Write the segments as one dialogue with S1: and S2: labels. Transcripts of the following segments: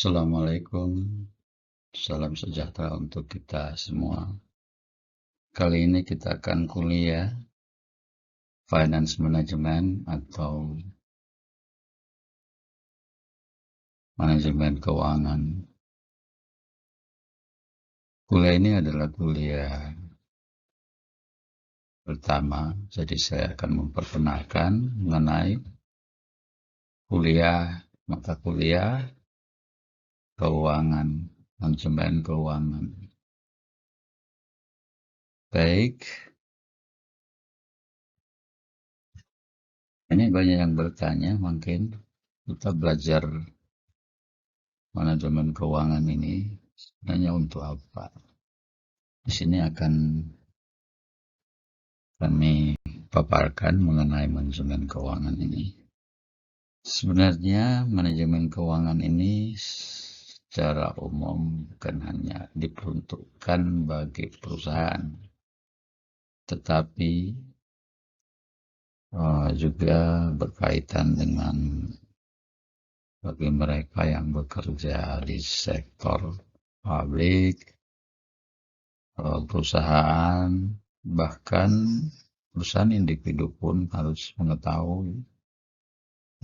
S1: Assalamualaikum, salam sejahtera untuk kita semua. Kali ini kita akan kuliah Finance Management atau Manajemen Keuangan. Kuliah ini adalah kuliah pertama, jadi saya akan memperkenalkan mengenai mata kuliah keuangan, manajemen keuangan. Baik, ini banyak yang bertanya, mungkin kita belajar manajemen keuangan ini sebenarnya untuk apa? Di sini akan kami paparkan mengenai manajemen keuangan ini. Sebenarnya manajemen keuangan ini secara umum bukan hanya diperuntukkan bagi perusahaan, tetapi juga berkaitan dengan bagi mereka yang bekerja di sektor publik, perusahaan, bahkan perusahaan individu pun harus mengetahui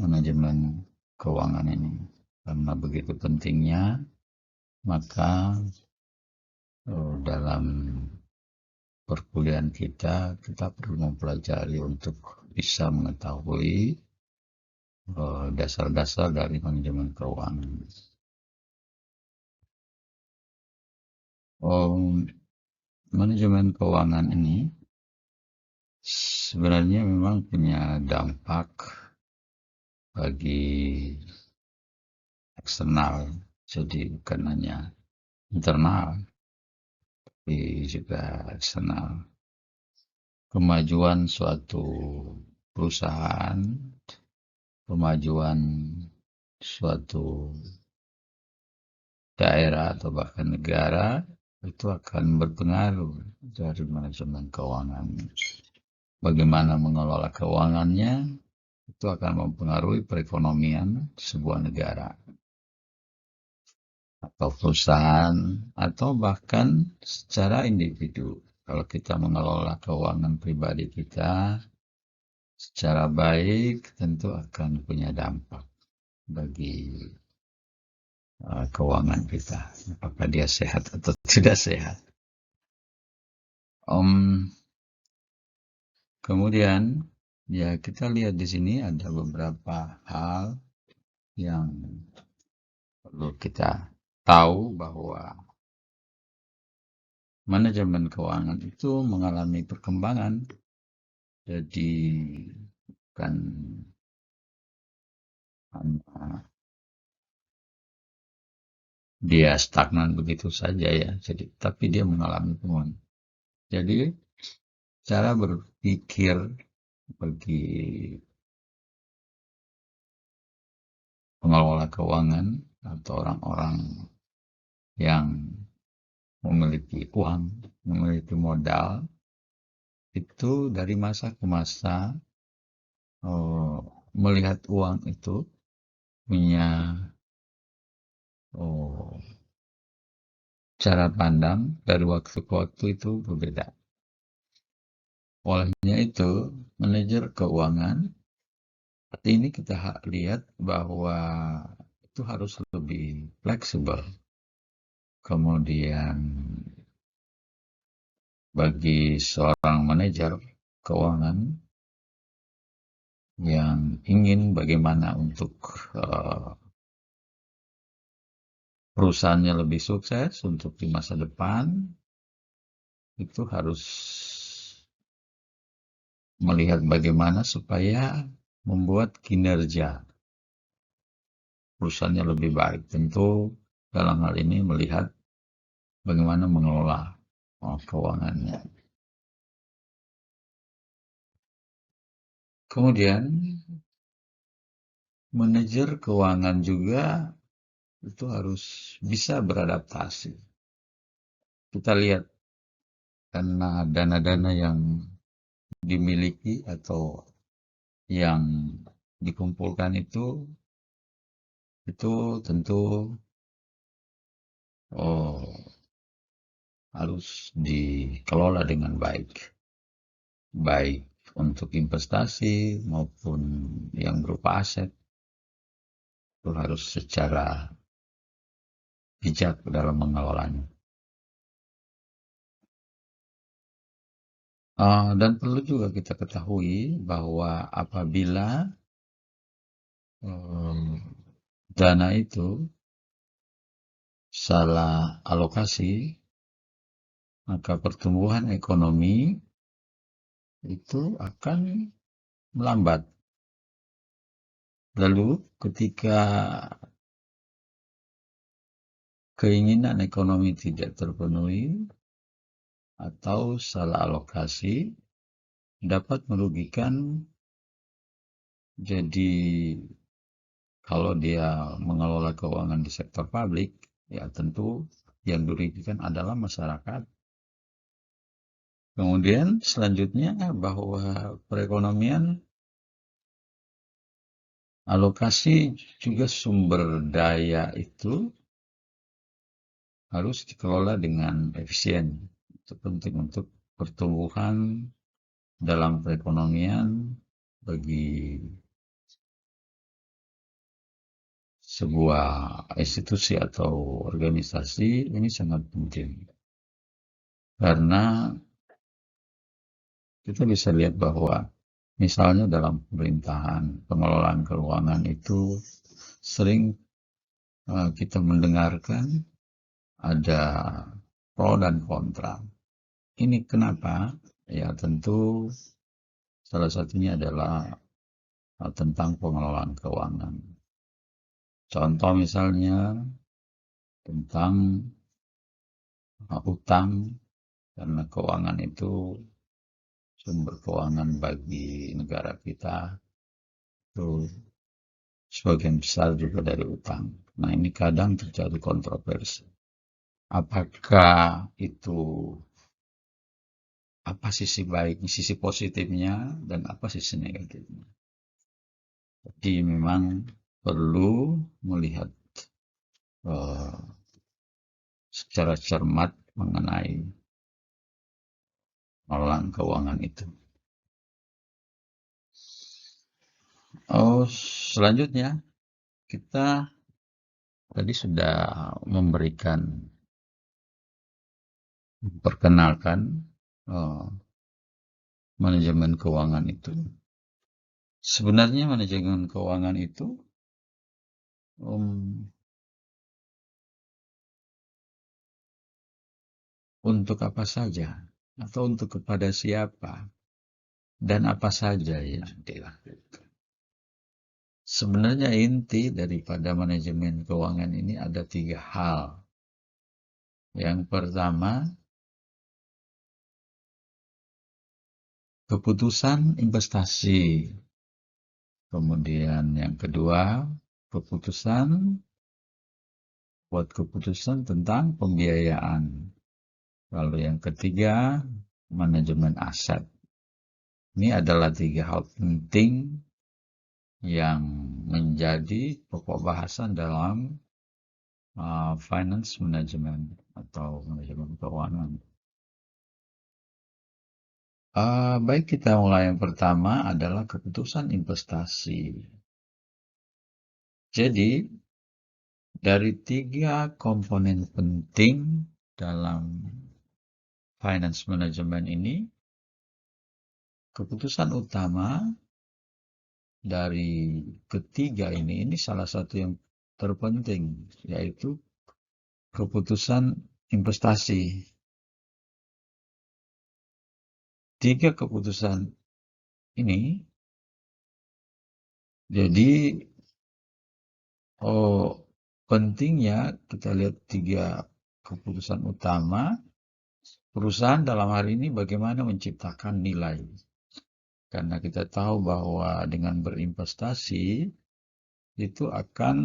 S1: manajemen keuangan ini. Karena begitu pentingnya, maka dalam perkuliahan kita perlu mempelajari untuk bisa mengetahui dasar-dasar dari manajemen keuangan. Manajemen keuangan ini sebenarnya memang punya dampak bagi eksternal, jadi bukan hanya internal, tapi juga eksternal. Kemajuan suatu perusahaan, kemajuan suatu daerah atau bahkan negara itu akan berpengaruh dari manajemen keuangan. Bagaimana mengelola keuangannya itu akan mempengaruhi perekonomian sebuah negara atau perusahaan atau bahkan secara individu. Kalau kita mengelola keuangan pribadi kita secara baik, tentu akan punya dampak bagi keuangan kita. Apakah dia sehat atau tidak sehat. Kemudian, ya kita lihat di sini ada beberapa hal yang perlu kita tahu bahwa manajemen keuangan itu mengalami perkembangan. Jadi bukan hanya dia stagnan begitu saja ya. Jadi tapi dia mengalami perkembangan. Jadi cara berpikir bagi pengelola keuangan atau orang-orang yang memiliki uang, memiliki modal, itu dari masa ke masa melihat uang itu punya cara pandang dari waktu ke waktu itu berbeda. Olehnya itu, manajer keuangan saat ini kita lihat bahwa itu harus lebih fleksibel. Kemudian bagi seorang manajer keuangan yang ingin bagaimana untuk perusahaannya lebih sukses untuk di masa depan, itu harus melihat bagaimana supaya membuat kinerja perusahaannya lebih baik. Tentu dalam hal ini melihat bagaimana mengelola keuangannya. Kemudian manajer keuangan juga itu harus bisa beradaptasi. Kita lihat karena dana-dana yang dimiliki atau yang dikumpulkan itu tentu oh, harus dikelola dengan baik, baik untuk investasi maupun yang berupa aset, itu harus secara bijak dalam mengelolanya. Dan perlu juga kita ketahui bahwa apabila em, dana itu salah alokasi, maka pertumbuhan ekonomi itu akan melambat. Lalu ketika keinginan ekonomi tidak terpenuhi atau salah alokasi, dapat merugikan. Jadi kalau dia mengelola keuangan di sektor publik, ya tentu yang dirugikan adalah masyarakat. Kemudian selanjutnya bahwa perekonomian, alokasi juga sumber daya itu harus dikelola dengan efisien. Itu penting untuk pertumbuhan dalam perekonomian bagi sebuah institusi atau organisasi ini sangat penting. Karena kita bisa lihat bahwa misalnya dalam pemerintahan, pengelolaan keuangan itu sering kita mendengarkan ada pro dan kontra. Ini kenapa? Ya tentu salah satunya adalah tentang pengelolaan keuangan. Contoh misalnya tentang utang, karena keuangan itu sumber keuangan bagi negara kita itu sebagian besar juga dari utang. Nah ini kadang terjadi kontroversi. Apakah itu apa sisi baik, sisi positifnya, dan apa sisi negatifnya? Jadi memang perlu melihat uh, secara cermat mengenai pengelolaan keuangan itu. Oh, selanjutnya kita tadi sudah memberikan, memperkenalkan uh, manajemen keuangan itu. Sebenarnya manajemen keuangan itu um, untuk apa saja atau untuk kepada siapa dan apa saja yang dilakukan. Sebenarnya inti daripada manajemen keuangan ini ada 3 hal. Yang pertama, keputusan investasi. Kemudian yang kedua, keputusan keputusan tentang pembiayaan. Lalu yang ketiga, manajemen aset. Ini adalah 3 hal penting yang menjadi pokok bahasan dalam finance management atau manajemen keuangan. Baik, kita mulai. Yang pertama adalah keputusan investasi. Jadi, dari 3 komponen penting dalam finance management ini, keputusan utama dari ketiga ini salah satu yang terpenting, yaitu keputusan investasi. 3 keputusan ini, jadi pentingnya kita lihat 3 keputusan utama. Perusahaan dalam hari ini bagaimana menciptakan nilai. Karena kita tahu bahwa dengan berinvestasi, itu akan,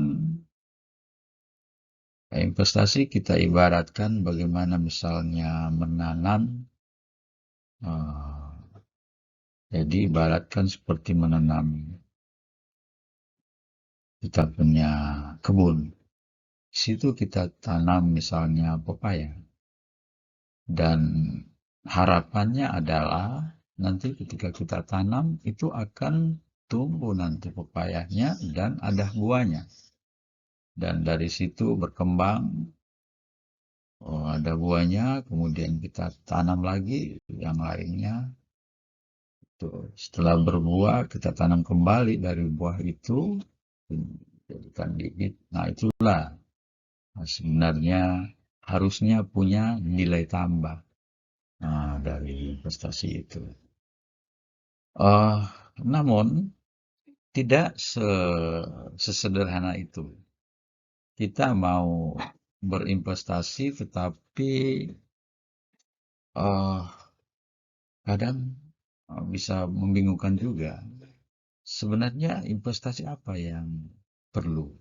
S1: investasi kita ibaratkan bagaimana misalnya menanam, jadi ibaratkan seperti menanam kita punya kebun. Di situ kita tanam misalnya pepaya. Dan harapannya adalah nanti ketika kita tanam itu akan tumbuh nanti pepayanya dan ada buahnya. Dan dari situ berkembang, oh, ada buahnya, kemudian kita tanam lagi yang lainnya. Setelah berbuah, kita tanam kembali dari buah itu, jadikan bibit. Nah, itulah sebenarnya harusnya punya nilai tambah dari investasi itu. Uh, Namun tidak sesederhana itu. Kita mau berinvestasi, tetapi uh, kadang bisa membingungkan juga. Sebenarnya investasi apa yang perlu?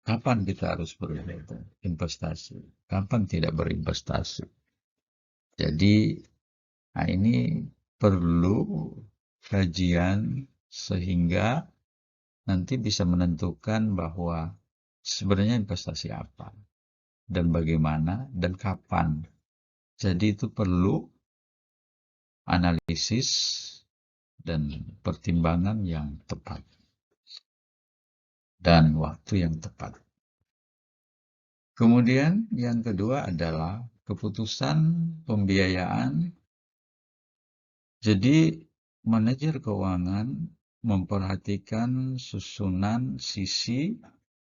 S1: Kapan kita harus berinvestasi? Kapan tidak berinvestasi? Jadi, nah ini perlu kajian sehingga nanti bisa menentukan bahwa sebenarnya investasi apa dan bagaimana dan kapan. Jadi itu perlu analisis dan pertimbangan yang tepat dan waktu yang tepat. Kemudian yang kedua adalah keputusan pembiayaan. Jadi manajer keuangan memperhatikan susunan sisi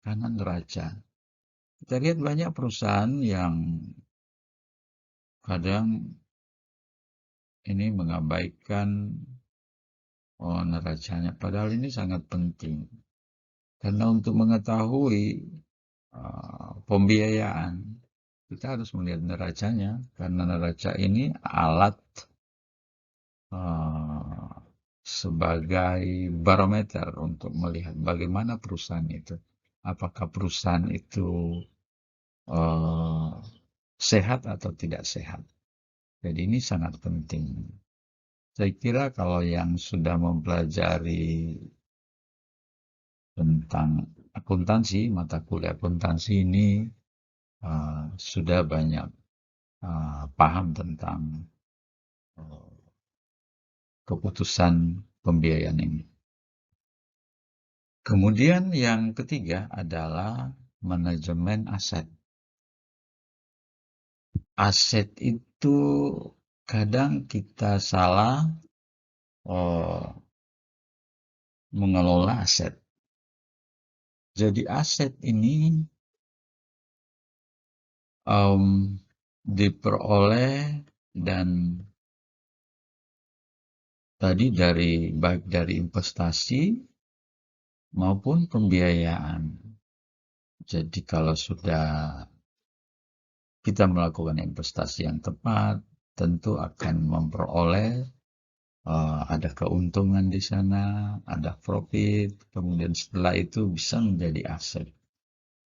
S1: kanan neraca. Kita lihat banyak perusahaan yang kadang ini mengabaikan neracanya. Padahal ini sangat penting. Karena untuk mengetahui pembiayaan, kita harus melihat neracanya. Karena neraca ini alat uh, sebagai barometer untuk melihat bagaimana perusahaan itu. Apakah perusahaan itu uh, sehat atau tidak sehat. Jadi ini sangat penting. Saya kira kalau yang sudah mempelajari tentang akuntansi, mata kuliah akuntansi ini sudah banyak paham tentang uh, keputusan pembiayaan ini. Kemudian yang ketiga adalah manajemen aset. Aset itu kadang kita salah mengelola aset. Jadi aset ini diperoleh dan tadi baik dari investasi maupun pembiayaan. Jadi kalau sudah kita melakukan investasi yang tepat, tentu akan memperoleh ada keuntungan di sana, ada profit, kemudian setelah itu bisa menjadi aset.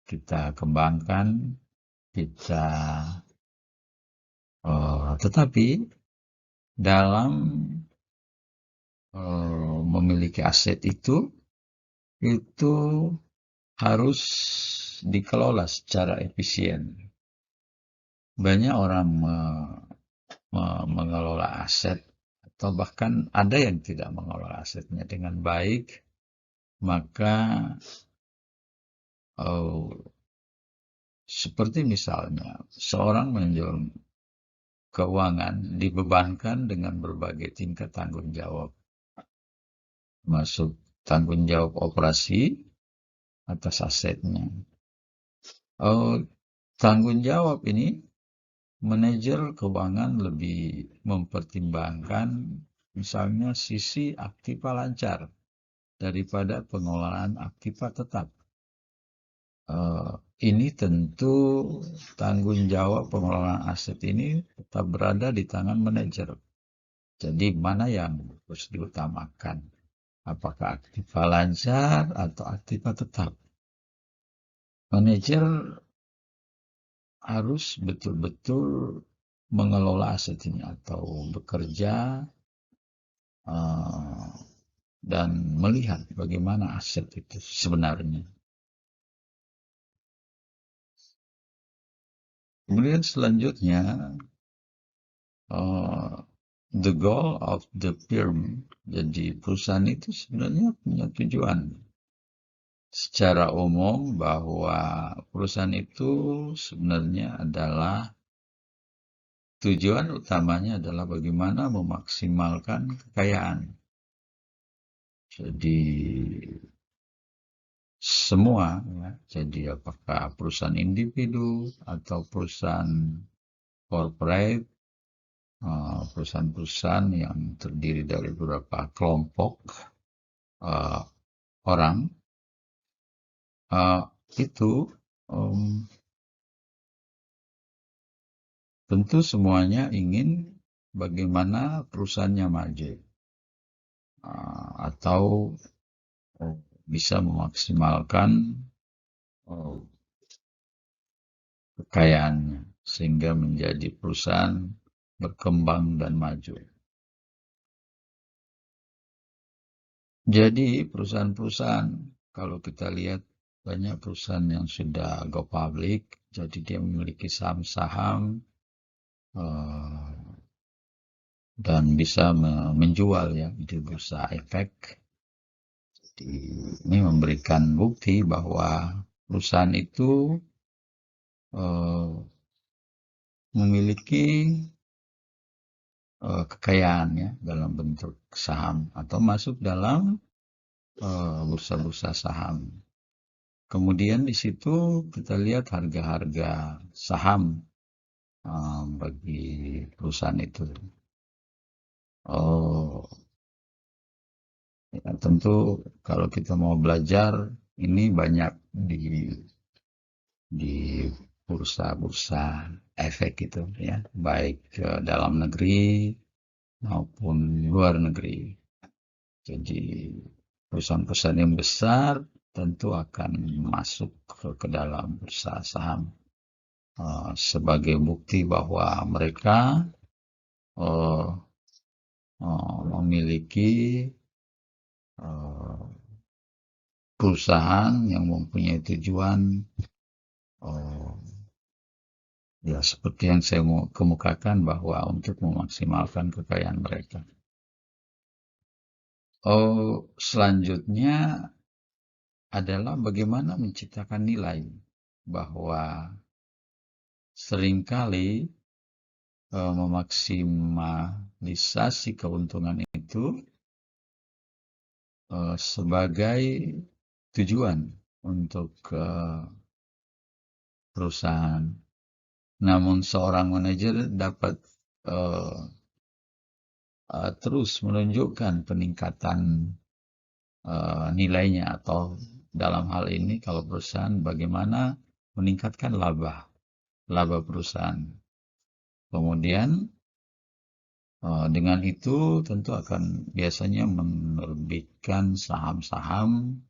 S1: Kita kembangkan, kita tetapi dalam memiliki aset itu harus dikelola secara efisien. Banyak orang mengelola aset atau bahkan ada yang tidak mengelola asetnya dengan baik, maka seperti misalnya seorang manajer keuangan dibebankan dengan berbagai tingkat tanggung jawab, masuk tanggung jawab operasi atas asetnya. Tanggung jawab ini manajer keuangan lebih mempertimbangkan misalnya sisi aktiva lancar daripada pengelolaan aktiva tetap. Ini tentu tanggung jawab pengelolaan aset ini tetap berada di tangan manajer. Jadi mana yang harus diutamakan? Apakah aktiva lancar atau aktiva tetap? Manajer harus betul-betul mengelola aset ini atau bekerja dan melihat bagaimana aset itu sebenarnya. Kemudian selanjutnya, the goal of the firm, jadi perusahaan itu sebenarnya punya tujuan. Secara umum bahwa perusahaan itu sebenarnya adalah tujuan utamanya adalah bagaimana memaksimalkan kekayaan. Jadi semua, ya, jadi apakah perusahaan individu atau perusahaan corporate, perusahaan-perusahaan yang terdiri dari beberapa kelompok uh, orang, uh, itu um, tentu semuanya ingin bagaimana perusahaannya maju, atau bisa memaksimalkan uh, kekayaannya sehingga menjadi perusahaan berkembang dan maju. Jadi perusahaan-perusahaan, kalau kita lihat banyak perusahaan yang sudah go public, jadi dia memiliki saham-saham dan bisa menjual, ya, di bursa efek. Jadi ini memberikan bukti bahwa perusahaan itu memiliki kekayaan, ya, dalam bentuk saham atau masuk dalam bursa-bursa saham. Kemudian di situ kita lihat harga-harga saham bagi perusahaan itu. Oh, ya, tentu kalau kita mau belajar ini banyak di bursa-bursa efek itu, ya, baik dalam negeri maupun luar negeri. Jadi perusahaan-perusahaan yang besar tentu akan masuk ke dalam bursa saham sebagai bukti bahwa mereka memiliki perusahaan yang mempunyai tujuan, ya, seperti yang saya mau kemukakan, bahwa untuk memaksimalkan kekayaan mereka. Selanjutnya adalah bagaimana menciptakan nilai, bahwa seringkali memaksimalisasi keuntungan itu sebagai tujuan untuk perusahaan. Namun seorang manajer dapat terus menunjukkan peningkatan nilainya, atau dalam hal ini kalau perusahaan bagaimana meningkatkan laba perusahaan. Kemudian dengan itu tentu akan biasanya menerbitkan saham-saham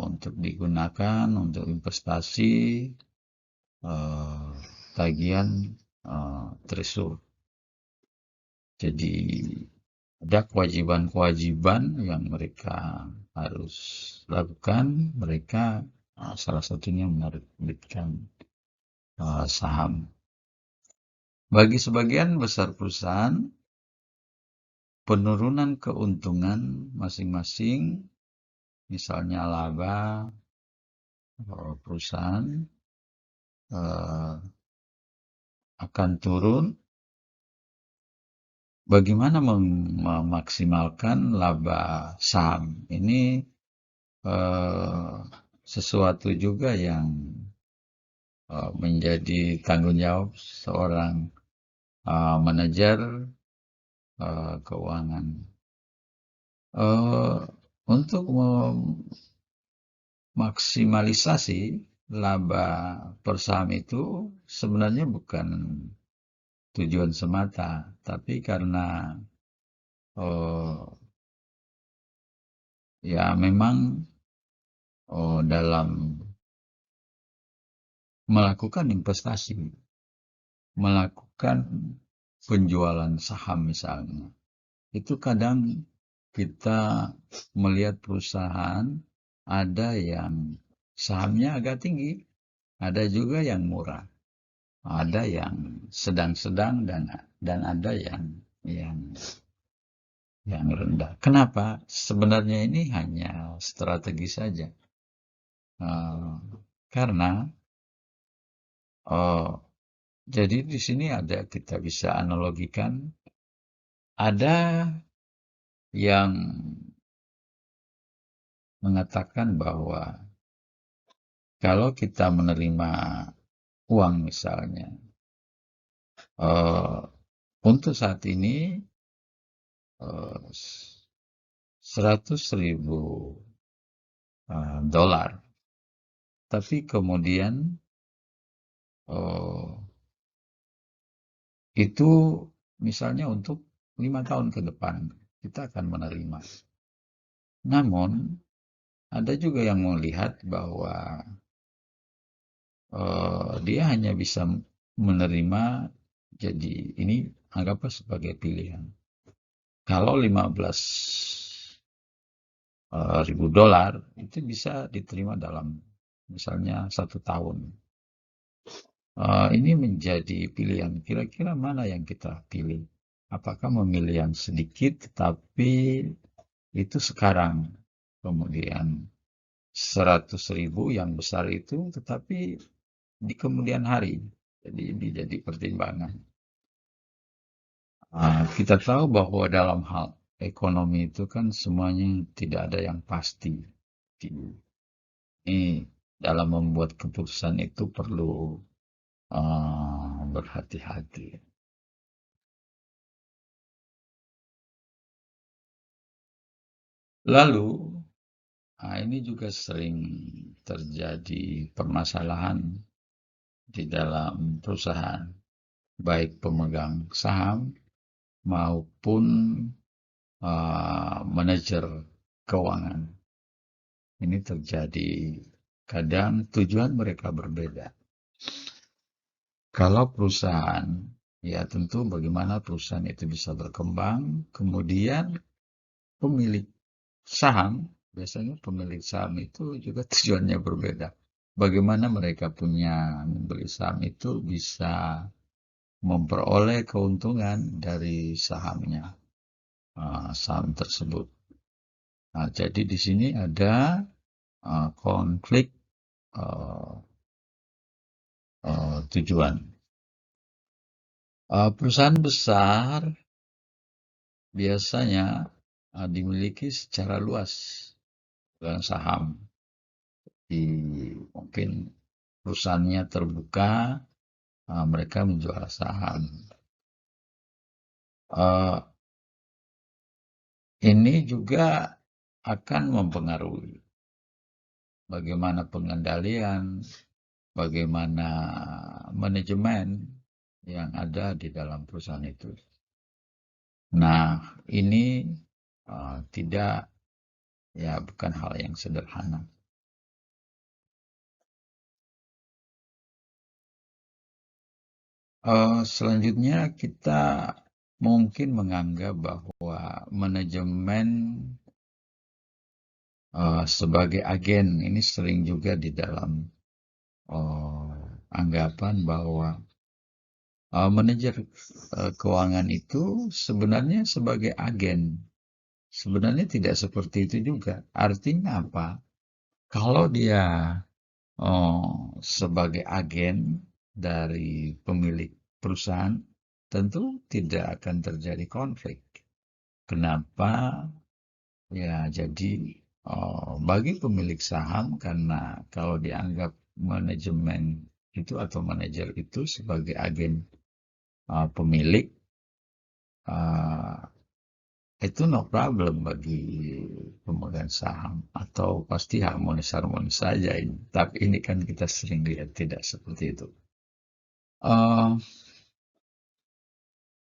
S1: untuk digunakan untuk investasi, tagihan treasure. Jadi ada kewajiban-kewajiban yang mereka harus lakukan. Mereka salah satunya menerbitkan saham. Bagi sebagian besar perusahaan, penurunan keuntungan masing-masing, misalnya laba perusahaan akan turun. Bagaimana memaksimalkan laba saham? Ini sesuatu juga yang menjadi tanggung jawab seorang manajer keuangan. Untuk memaksimalisasi laba per saham itu sebenarnya bukan tujuan semata, tapi karena ya memang dalam melakukan investasi, melakukan penjualan saham misalnya, itu kadang kita melihat perusahaan ada yang sahamnya agak tinggi, ada juga yang murah. ada yang sedang-sedang dan ada yang rendah. Kenapa? Sebenarnya ini hanya strategi saja. Eh, karena oh, jadi di sini kita bisa analogikan ada yang mengatakan bahwa kalau kita menerima uang misalnya, eh, untuk saat ini 100.000 dolar, tapi kemudian eh, itu misalnya untuk 5 tahun ke depan kita akan menerima. Namun ada juga yang melihat bahwa dia hanya bisa menerima, jadi ini anggaplah sebagai pilihan. Kalau 15.000 dolar itu bisa diterima dalam misalnya 1 tahun. Ini menjadi pilihan. Kira-kira mana yang kita pilih? Apakah memilih yang sedikit, tapi itu sekarang, kemudian 100.000 yang besar itu, tetapi di kemudian hari. Jadi ini jadi pertimbangan. Kita tahu bahwa dalam hal ekonomi itu kan semuanya tidak ada yang pasti. Ini dalam membuat keputusan itu perlu berhati-hati. Lalu, ini juga sering terjadi permasalahan di dalam perusahaan, baik pemegang saham maupun manajer keuangan. Ini terjadi kadang tujuan mereka berbeda. Kalau perusahaan, ya tentu bagaimana perusahaan itu bisa berkembang, kemudian pemilik saham, biasanya pemilik saham itu juga tujuannya berbeda. Bagaimana mereka punya membeli saham itu bisa memperoleh keuntungan dari sahamnya, saham tersebut. Nah, jadi di sini ada konflik uh, tujuan. Perusahaan besar biasanya dimiliki secara luas dengan saham. Mungkin perusahaannya terbuka, mereka menjual saham. Ini juga akan mempengaruhi bagaimana pengendalian, bagaimana manajemen yang ada di dalam perusahaan itu. Nah, ini tidak, ya bukan hal yang sederhana. Selanjutnya kita mungkin menganggap bahwa manajemen sebagai agen ini sering juga di dalam anggapan bahwa manajer keuangan itu sebenarnya sebagai agen. Sebenarnya tidak seperti itu juga. Artinya apa? Kalau dia sebagai agen dari pemilik perusahaan, tentu tidak akan terjadi konflik. Kenapa? Ya, jadi bagi pemilik saham, karena kalau dianggap manajemen itu atau manajer itu sebagai agen pemilik, itu no problem bagi pemegang saham, atau pasti harmonis-harmonis saja ini. Tapi ini kan kita sering lihat tidak seperti itu.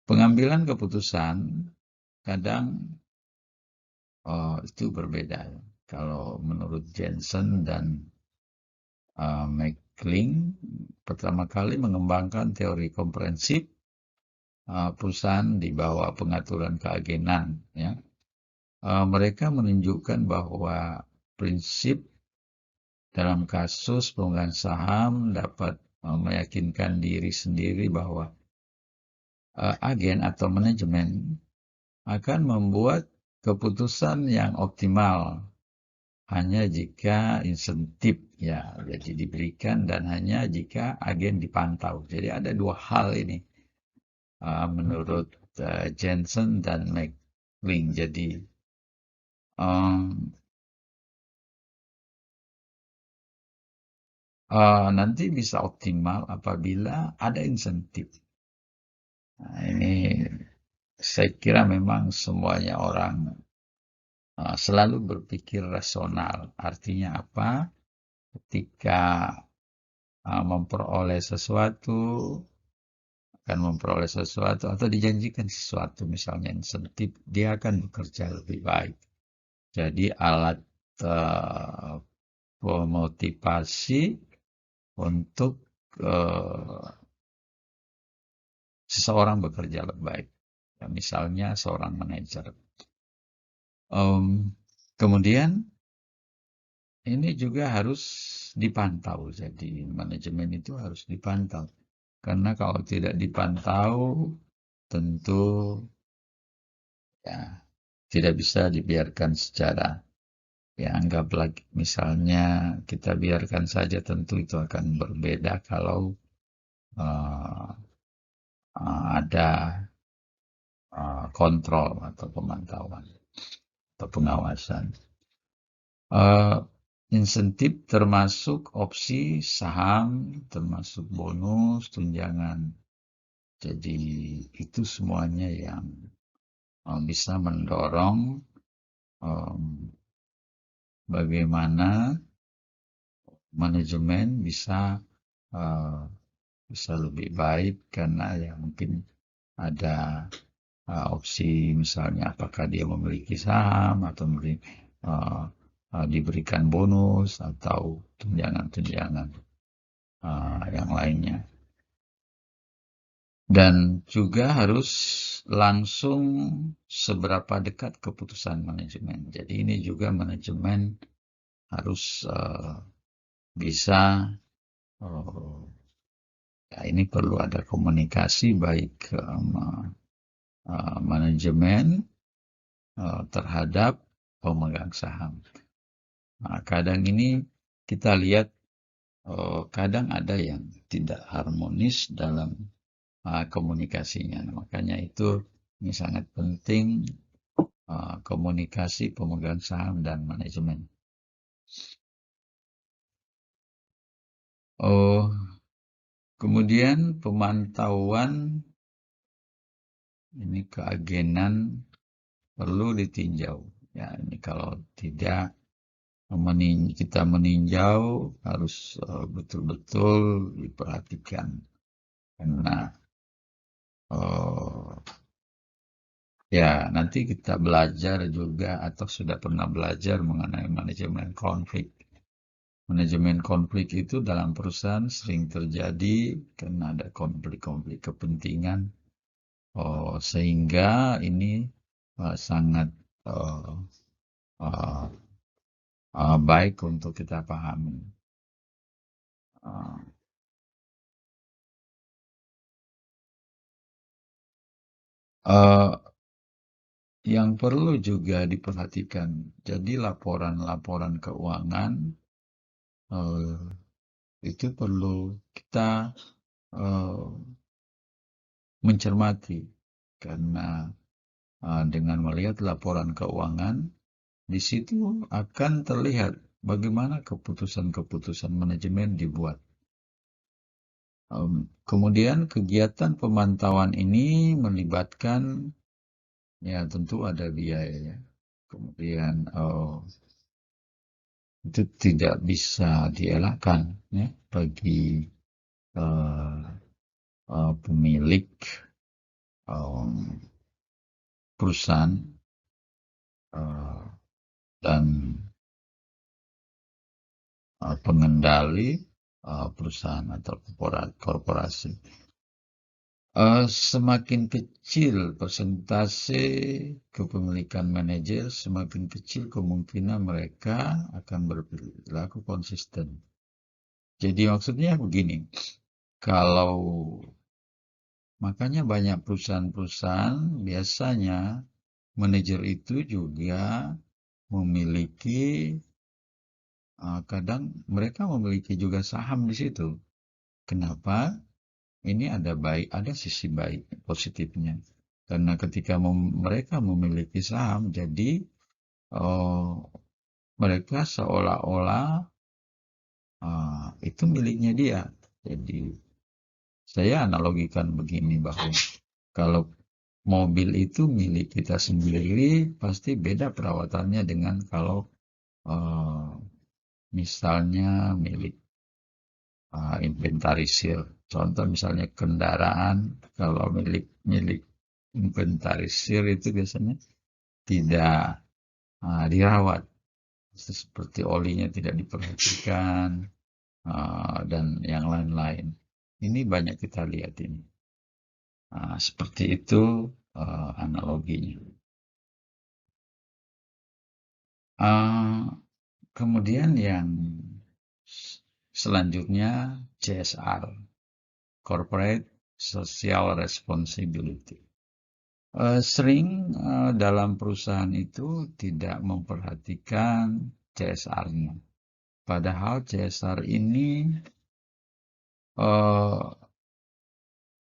S1: Pengambilan keputusan kadang itu berbeda. Kalau menurut Jensen dan Mackling pertama kali mengembangkan teori komprehensif perusahaan di bawah pengaturan keagenan, ya. Mereka menunjukkan bahwa prinsip dalam kasus pemegang saham dapat meyakinkan diri sendiri bahwa agen atau manajemen akan membuat keputusan yang optimal hanya jika insentif ya jadi diberikan dan hanya jika agen dipantau. Jadi ada dua hal ini menurut Jensen dan McLean. Jadi nanti bisa optimal apabila ada insentif. Nah, ini saya kira memang semuanya orang selalu berpikir rasional. Artinya apa? Ketika memperoleh sesuatu, akan memperoleh sesuatu atau dijanjikan sesuatu, misalnya insentif, dia akan bekerja lebih baik. Jadi alat pemotivasi untuk seseorang bekerja lebih baik. Ya, misalnya seorang manajer. Kemudian ini juga harus dipantau. Jadi manajemen itu harus dipantau. Karena kalau tidak dipantau, tentu ya tidak bisa dibiarkan secara ya anggaplah misalnya kita biarkan saja, tentu itu akan berbeda kalau ada kontrol atau pemantauan atau pengawasan. Insentif termasuk opsi saham, termasuk bonus, tunjangan. Jadi itu semuanya yang bisa mendorong bagaimana manajemen bisa lebih baik karena ya mungkin ada opsi misalnya apakah dia memiliki saham atau diberikan bonus atau tunjangan-tunjangan yang lainnya. Dan juga harus langsung seberapa dekat keputusan manajemen. Jadi ini juga manajemen harus bisa ya ini perlu ada komunikasi baik manajemen terhadap pemegang saham. Nah, kadang ini kita lihat kadang ada yang tidak harmonis dalam komunikasinya. Nah, makanya itu ini sangat penting komunikasi pemegang saham dan manajemen. Kemudian pemantauan ini keagenan perlu ditinjau. Ya, ini kalau tidak kita meninjau harus betul-betul diperhatikan karena ya nanti kita belajar juga atau sudah pernah belajar mengenai manajemen konflik. Manajemen konflik itu dalam perusahaan sering terjadi karena ada konflik-konflik kepentingan sehingga ini sangat baik untuk kita pahami. Yang perlu juga diperhatikan, jadi laporan-laporan keuangan itu perlu kita mencermati karena dengan melihat laporan keuangan di situ akan terlihat bagaimana keputusan-keputusan manajemen dibuat. Kemudian kegiatan pemantauan ini melibatkan ya tentu ada biaya. Kemudian itu tidak bisa dielakkan ya bagi pemilik perusahaan dan pengendali perusahaan atau korporasi. Semakin kecil persentase kepemilikan manajer, semakin kecil kemungkinan mereka akan berperilaku konsisten. Jadi maksudnya begini, Kalau makanya banyak perusahaan-perusahaan biasanya manajer itu juga memiliki kadang mereka memiliki juga saham di situ. Kenapa? Ini ada sisi baik positifnya. Karena ketika mereka memiliki saham, jadi eh, mereka seolah-olah itu miliknya dia. Jadi saya analogikan begini bahwa kalau mobil itu milik kita sendiri, pasti beda perawatannya dengan kalau eh, misalnya milik inventarisir. Contoh misalnya kendaraan, kalau milik milik inventarisir itu biasanya tidak dirawat, seperti olinya tidak diperhatikan dan yang lain-lain. Ini banyak kita lihat ini. Seperti itu analoginya. Uh, Kemudian yang selanjutnya CSR, Corporate Social Responsibility. Sering dalam perusahaan itu tidak memperhatikan CSR-nya. Padahal CSR ini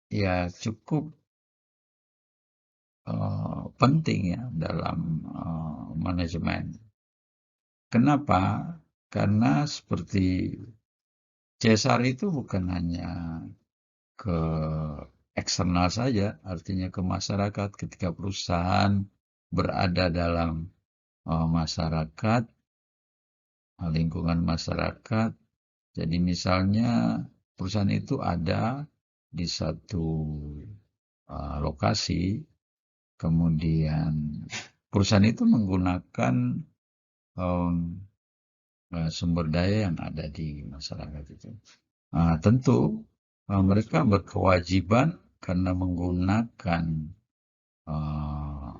S1: ya cukup penting ya dalam manajemen. Kenapa? Karena seperti CSR itu bukan hanya ke eksternal saja, artinya ke masyarakat. Ketika perusahaan berada dalam masyarakat, lingkungan masyarakat. Jadi misalnya perusahaan itu ada di satu lokasi, kemudian perusahaan itu menggunakan um, sumber daya yang ada di masyarakat itu. Tentu mereka berkewajiban karena menggunakan uh,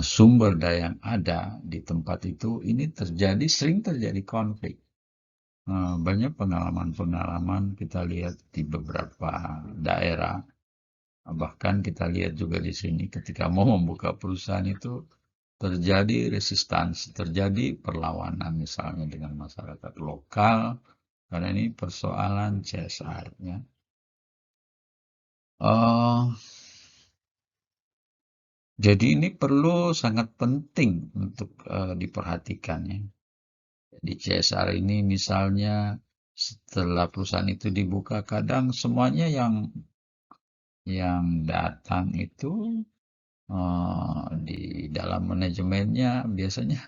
S1: sumber daya yang ada di tempat itu, ini sering terjadi konflik. Banyak pengalaman-pengalaman kita lihat di beberapa daerah, bahkan kita lihat juga di sini ketika mau membuka perusahaan itu terjadi resistansi, terjadi perlawanan misalnya dengan masyarakat lokal, karena ini persoalan CSR. Ya. Jadi ini perlu sangat penting untuk diperhatikan ya. Di CSR ini misalnya setelah perusahaan itu dibuka, kadang semuanya yang datang itu di dalam manajemennya biasanya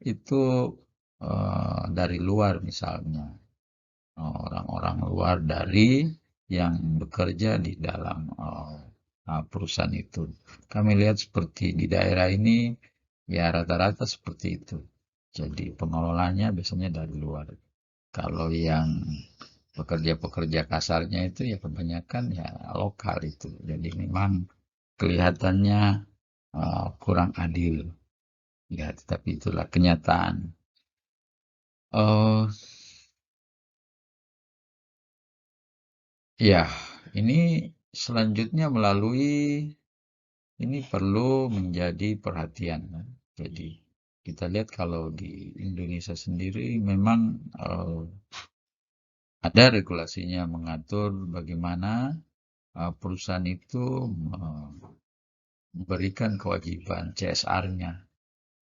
S1: itu dari luar misalnya. Orang-orang luar dari yang bekerja di dalam perusahaan itu. Kami lihat seperti di daerah ini, ya rata-rata seperti itu. Jadi pengelolanya biasanya dari luar. Kalau yang pekerja-pekerja kasarnya itu ya kebanyakan ya lokal itu. Jadi memang kelihatannya kurang adil. Ya, tetapi itulah kenyataan. Oh, ya, ini selanjutnya ini perlu menjadi perhatian. Kan. Jadi kita lihat kalau di Indonesia sendiri memang ada regulasinya mengatur bagaimana perusahaan itu memberikan kewajiban CSR-nya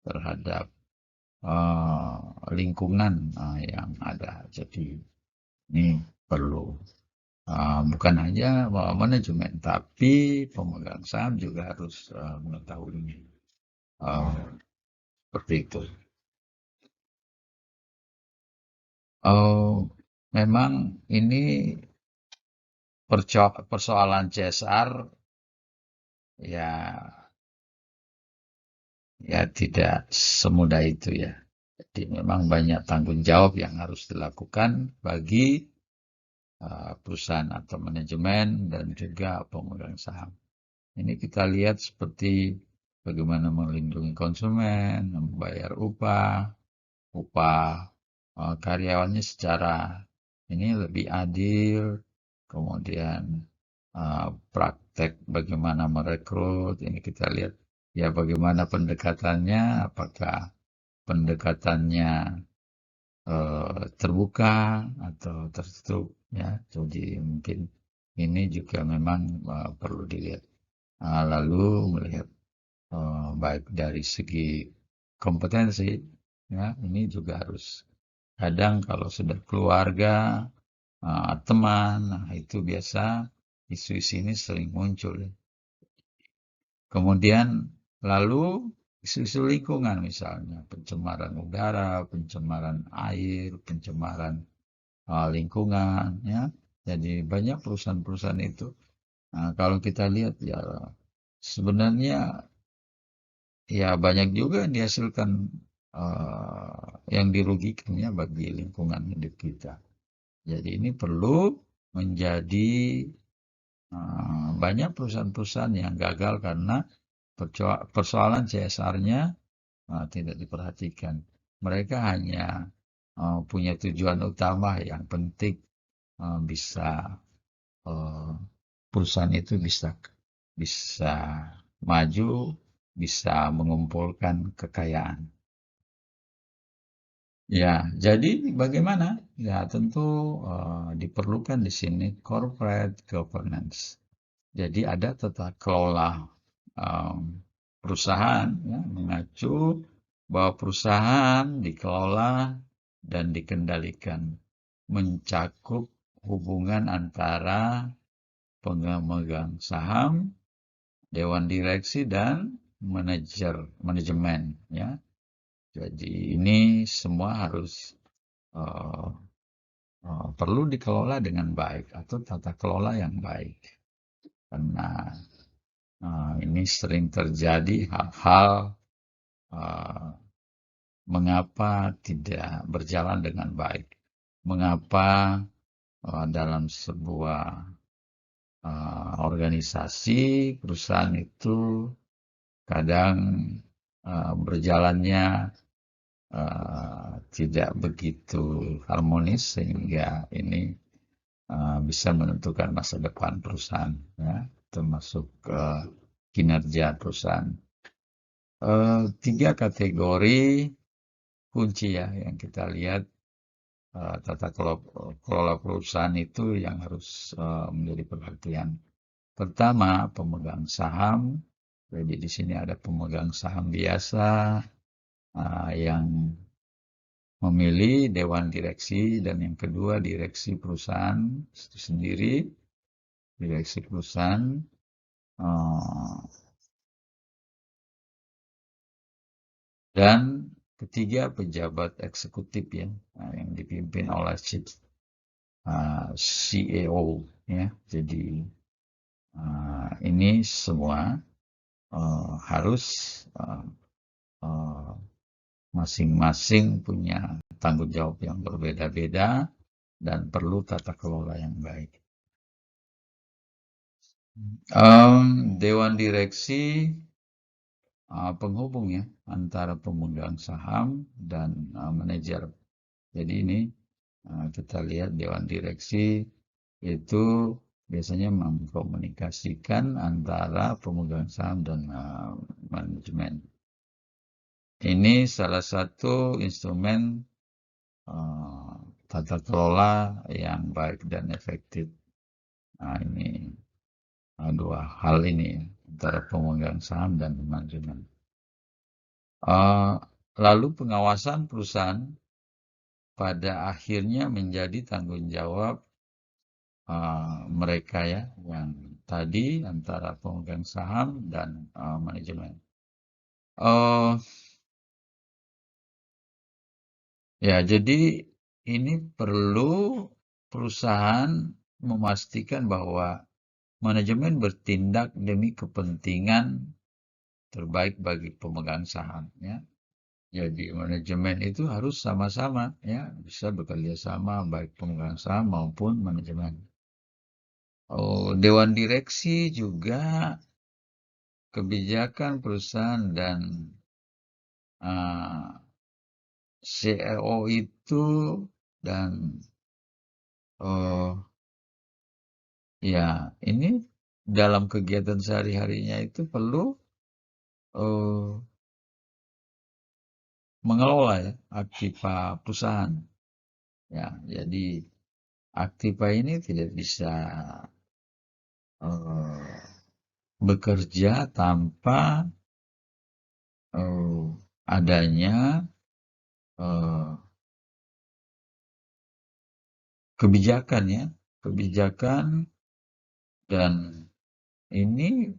S1: terhadap lingkungan yang ada. Jadi ini perlu bukan hanya manajemen, tapi pemegang saham juga harus mengetahui seperti itu. Oh, memang ini persoalan CSR ya ya tidak semudah itu ya. Jadi memang banyak tanggung jawab yang harus dilakukan bagi perusahaan atau manajemen dan juga pemegang saham. Ini kita lihat seperti bagaimana melindungi konsumen, membayar upah karyawannya secara ini lebih adil, kemudian praktek bagaimana merekrut, ini kita lihat ya bagaimana pendekatannya, apakah pendekatannya terbuka atau tertutup ya. Jadi mungkin ini juga memang perlu dilihat. Lalu melihat baik dari segi kompetensi ya, ini juga harus kadang kalau sudah keluarga, teman, nah itu biasa isu-isu ini sering muncul. Kemudian lalu isu-isu lingkungan misalnya pencemaran udara, pencemaran air, pencemaran lingkungan ya. Jadi banyak perusahaan-perusahaan itu. Nah, kalau kita lihat ya sebenarnya ya banyak juga yang dihasilkan yang dirugikan ya bagi lingkungan hidup kita. Jadi ini perlu menjadi banyak perusahaan-perusahaan yang gagal karena persoalan CSR-nya tidak diperhatikan. Mereka hanya punya tujuan utama yang penting bisa eh, perusahaan itu bisa bisa maju, bisa mengumpulkan kekayaan. Ya, jadi bagaimana? Ya, tentu diperlukan di sini corporate governance. Jadi ada tata kelola em, perusahaan ya, mengacu bahwa perusahaan dikelola dan dikendalikan, mencakup hubungan antara pemegang saham, dewan direksi dan manajemen ya. Jadi ini semua harus eh, perlu dikelola dengan baik atau tata kelola yang baik. Karena ini sering terjadi hal-hal eh, mengapa tidak berjalan dengan baik. Mengapa dalam sebuah organisasi perusahaan itu kadang berjalannya tidak begitu harmonis sehingga ini bisa menentukan masa depan perusahaan, ya, termasuk kinerja perusahaan. Tiga kategori kunci ya yang kita lihat tata kelola perusahaan itu yang harus menjadi perhatian. Pertama, pemegang saham. Jadi di sini ada pemegang saham biasa yang memilih dewan direksi dan yang kedua direksi perusahaan itu sendiri, direksi perusahaan eh, dan ketiga pejabat eksekutif ya yang dipimpin oleh chief CEO ya. Jadi ini semua harus uh, uh, masing-masing punya tanggung jawab yang berbeda-beda dan perlu tata kelola yang baik. Dewan direksi penghubung ya antara pemegang saham dan manajer. Jadi ini kita lihat dewan direksi itu biasanya mengkomunikasikan antara pemegang saham dan manajemen. Ini salah satu instrumen uh, tata kelola yang baik dan efektif. Nah, ini dua hal ini antara pemegang saham dan manajemen. Lalu pengawasan perusahaan pada akhirnya menjadi tanggung jawab mereka ya, yang tadi antara pemegang saham dan manajemen. Ya, jadi ini perlu perusahaan memastikan bahwa manajemen bertindak demi kepentingan terbaik bagi pemegang saham ya. Jadi manajemen itu harus sama-sama ya, bisa bekerja sama baik pemegang saham maupun manajemen. Dewan direksi juga kebijakan perusahaan dan CEO itu dan Oh, ya, ini dalam kegiatan sehari-harinya itu perlu eh, mengelola ya aktiva perusahaan. Ya, jadi aktiva ini tidak bisa eh, bekerja tanpa adanya eh, kebijakan ya, kebijakan dan ini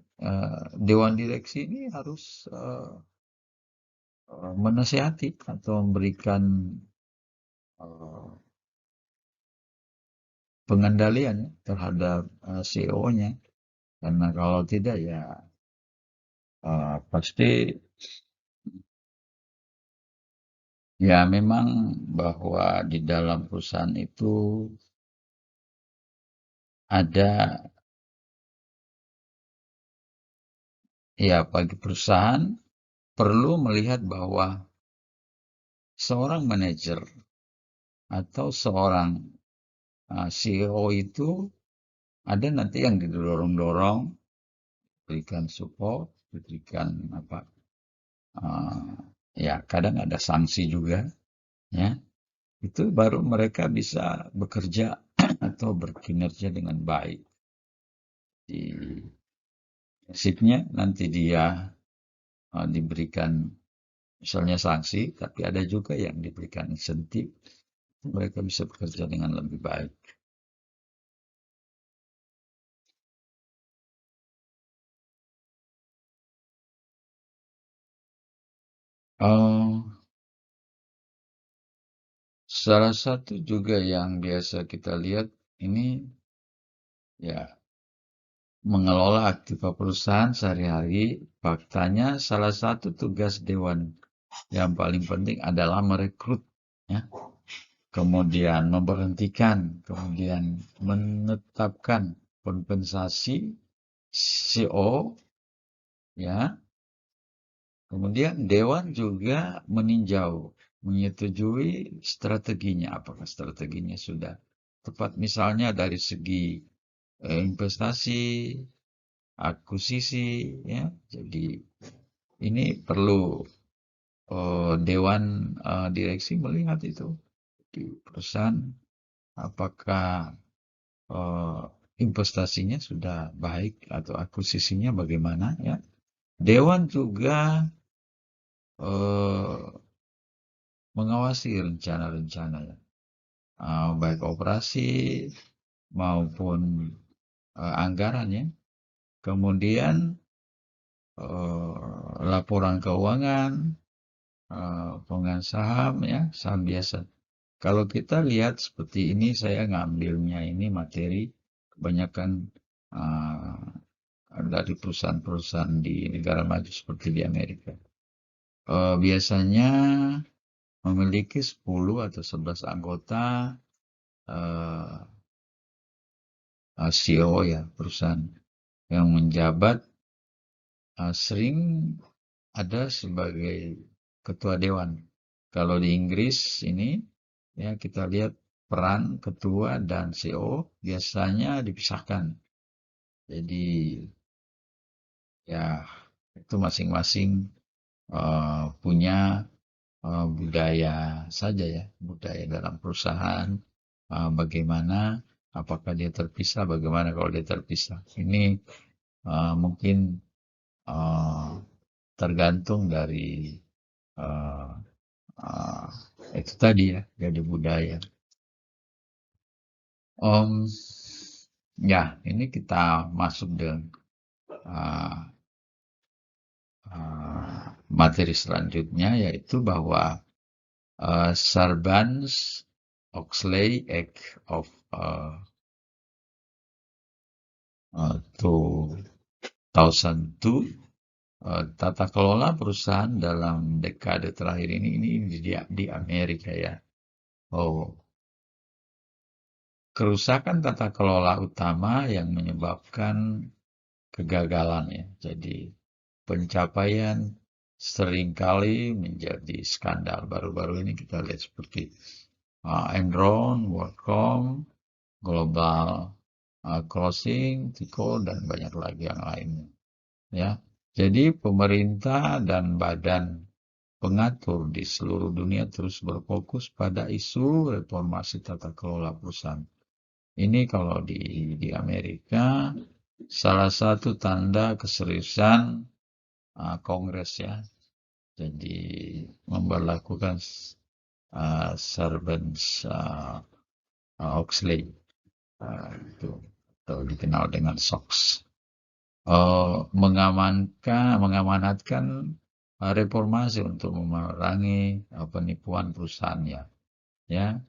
S1: dewan direksi ini harus menasihati atau memberikan eh, pengendalian ya, terhadap CEO-nya karena kalau tidak ya pasti ya memang bahwa di dalam perusahaan itu ada ya bagi perusahaan perlu melihat bahwa seorang manajer atau seorang CEO itu ada nanti yang didorong-dorong, berikan support, berikan apa, uh, ya kadang ada sanksi juga, ya itu baru mereka bisa bekerja atau berkinerja dengan baik. Di prinsipnya nanti dia diberikan misalnya sanksi, tapi ada juga yang diberikan insentif, mereka bisa bekerja dengan lebih baik. Uh, Salah satu juga yang biasa kita lihat ini ya mengelola aktiva perusahaan sehari-hari, faktanya salah satu tugas dewan yang paling penting adalah merekrut, ya, kemudian memberhentikan, kemudian menetapkan kompensasi CEO, ya, kemudian dewan juga meninjau, menyetujui strateginya, apakah strateginya sudah tepat, misalnya dari segi investasi, akuisisi, ya. Jadi ini perlu dewan direksi melihat itu di perusahaan apakah eh, investasinya sudah baik atau akuisisinya bagaimana ya. Dewan juga eh, mengawasi rencana-rencana ya, baik operasi maupun anggaran ya. Kemudian laporan keuangan, pemegang saham ya, saham biasa. Kalau kita lihat seperti ini, saya ngambilnya ini materi kebanyakan uh, dari perusahaan-perusahaan di negara maju seperti di Amerika. Biasanya memiliki 10 atau 11 anggota uh, CEO ya perusahaan yang menjabat sering ada sebagai ketua dewan. Kalau di Inggris ini ya kita lihat peran ketua dan CEO biasanya dipisahkan. Jadi ya itu masing-masing punya budaya saja ya, budaya dalam perusahaan. Bagaimana, apakah dia terpisah, bagaimana kalau dia terpisah. Ini mungkin uh, tergantung dari uh, uh, itu tadi ya, dari budaya. Om, ya, ini kita masuk dengan uh, materi selanjutnya yaitu bahwa Sarbanes-Oxley Act of 2002, tata kelola perusahaan dalam dekade terakhir ini di Amerika ya. Oh, kerusakan tata kelola utama yang menyebabkan kegagalan ya. Jadi pencapaian seringkali menjadi skandal. Baru-baru ini kita lihat seperti Enron, WorldCom, Global Crossing, TIKO, dan banyak lagi yang lainnya. Ya, jadi pemerintah dan badan pengatur di seluruh dunia terus berfokus pada isu reformasi tata kelola perusahaan. Ini kalau di Amerika, salah satu tanda keseriusan Kongres ya. Jadi memperlakukan Sarbanes Oxley itu atau dikenal dengan SOX. Mengamanatkan reformasi untuk memerangi penipuan perusahaan ya,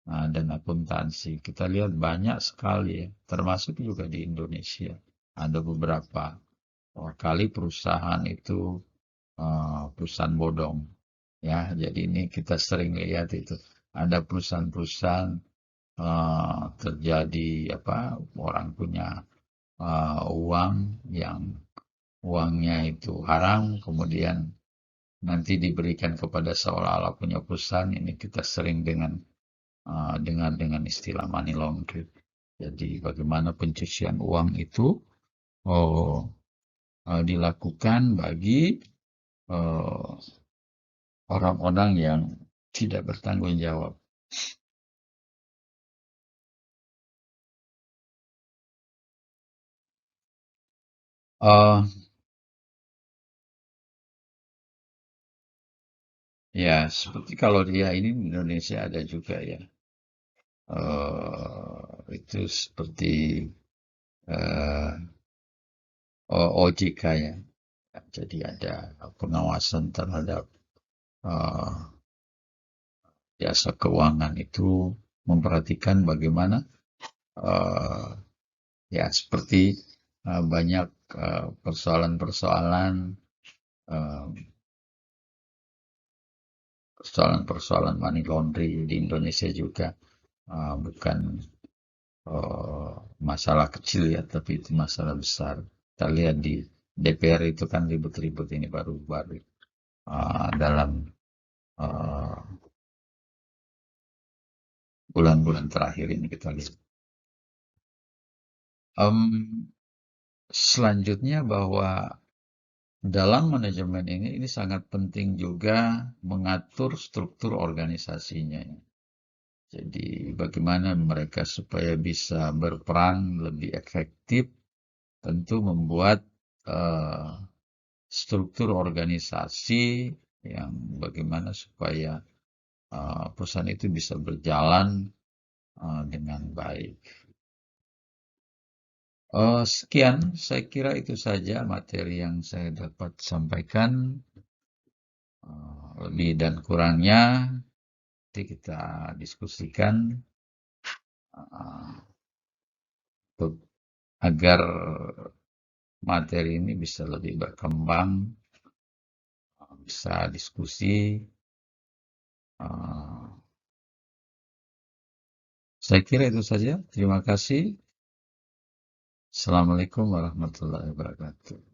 S1: dan akuntansi. Kita lihat banyak sekali ya, termasuk juga di Indonesia. Ada beberapa kali perusahaan itu perusahaan bodong ya. Jadi ini kita sering lihat itu ada perusahaan-perusahaan terjadi apa orang punya uang yang uangnya itu haram, kemudian nanti diberikan kepada seolah-olah punya perusahaan. Ini kita sering dengan istilah money laundering. Jadi bagaimana pencucian uang itu oh, dilakukan bagi eh, orang-orang yang tidak bertanggung jawab. Eh, ya, seperti kalau dia ini di Indonesia ada juga ya. Itu seperti eh, OJK ya. Jadi ada pengawasan terhadap eh, jasa keuangan itu memperhatikan bagaimana eh, ya seperti banyak persoalan-persoalan eh, persoalan-persoalan money laundry di Indonesia juga bukan masalah kecil ya, tapi itu masalah besar. Kita lihat di DPR itu kan ribut-ribut ini baru-baru dalam uh, bulan-bulan terakhir ini kita lihat. Um, Selanjutnya bahwa dalam manajemen ini sangat penting juga mengatur struktur organisasinya. Jadi bagaimana mereka supaya bisa berperan lebih efektif, tentu membuat eh, struktur organisasi yang bagaimana supaya perusahaan itu bisa berjalan dengan baik. Sekian, saya kira itu saja materi yang saya dapat sampaikan. Lebih dan kurangnya nanti kita diskusikan uh, agar materi ini bisa lebih berkembang, bisa diskusi. Uh, saya kira itu saja. Terima kasih. Assalamualaikum warahmatullahi wabarakatuh.